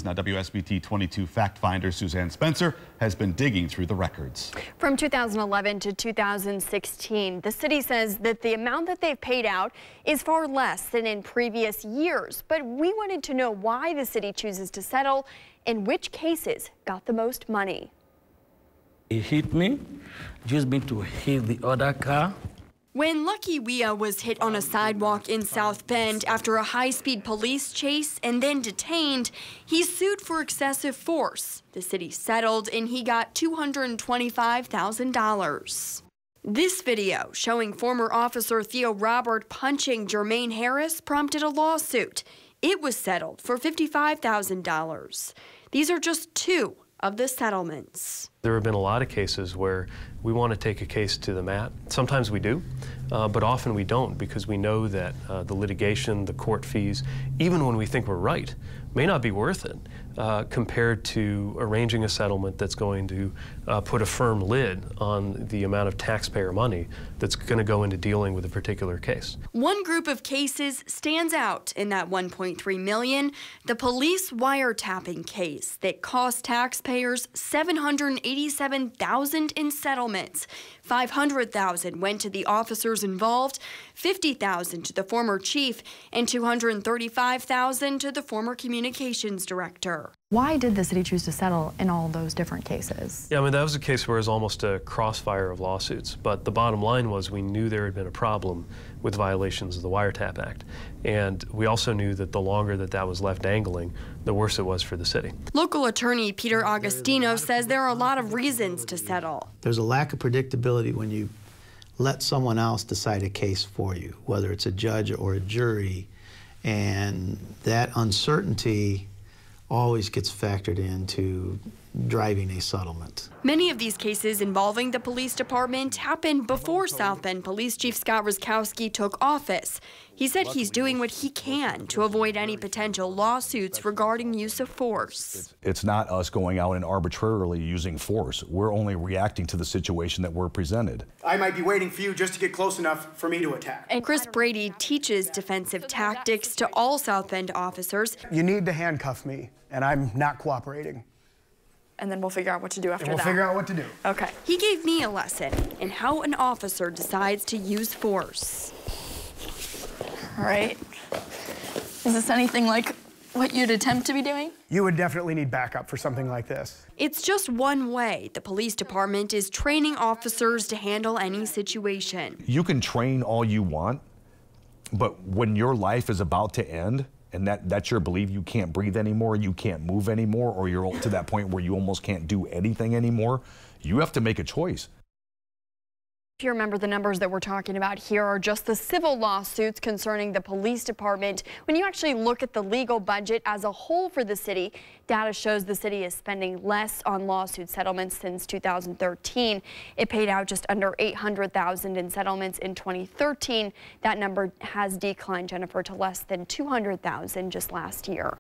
Now, WSBT 22 fact finder Suzanne Spencer has been digging through the records. From 2011 to 2016, the city says that the amount that they've paid out is far less than in previous years. But we wanted to know why the city chooses to settle and which cases got the most money. He hit me, just been to hit the other car. When Lucky Wea was hit on a sidewalk in South Bend after a high-speed police chase and then detained, he sued for excessive force. The city settled and he got $225,000. This video showing former officer Theo Robert punching Jermaine Harris prompted a lawsuit. It was settled for $55,000. These are just two of the settlements. There have been a lot of cases where we want to take a case to the mat. Sometimes we do, but often we don't, because we know that the litigation, the court fees, even when we think we're right, may not be worth it compared to arranging a settlement that's going to put a firm lid on the amount of taxpayer money that's going to go into dealing with a particular case. One group of cases stands out in that $1.3 million, the police wiretapping case that cost taxpayers $787,000 in settlements. $500,000 went to the officers involved, $50,000 to the former chief, and $235,000 to the former communications director. Why did the city choose to settle in all those different cases? Yeah, I mean, that was a case where it was almost a crossfire of lawsuits. But the bottom line was we knew there had been a problem with violations of the Wiretap Act. And we also knew that the longer that was left dangling, the worse it was for the city. Local attorney Peter Agostino says there are a lot of reasons to settle. There's a lack of predictability when you let someone else decide a case for you, whether it's a judge or a jury, and that uncertainty always gets factored into driving a settlement. Many of these cases involving the police department happened before South Bend Police Chief Scott Ruskowski took office. He said he's doing what he can to avoid any potential lawsuits regarding use of force. It's not us going out and arbitrarily using force. We're only reacting to the situation that we're presented. I might be waiting for you just to get close enough for me to attack. And Chris Brady teaches defensive tactics to all South Bend officers. You need to handcuff me, and I'm not cooperating. And then we'll figure out what to do after that. We'll figure out what to do. Okay. He gave me a lesson in how an officer decides to use force. All right. Is this anything like what you'd attempt to be doing? You would definitely need backup for something like this. It's just one way the police department is training officers to handle any situation. You can train all you want, but when your life is about to end, and that's your belief, you can't breathe anymore, you can't move anymore, or you're to that point where you almost can't do anything anymore, you have to make a choice. If you remember, the numbers that we're talking about here are just the civil lawsuits concerning the police department. When you actually look at the legal budget as a whole for the city, data shows the city is spending less on lawsuit settlements since 2013. It paid out just under $800,000 in settlements in 2013. That number has declined, Jennifer, to less than $200,000 just last year.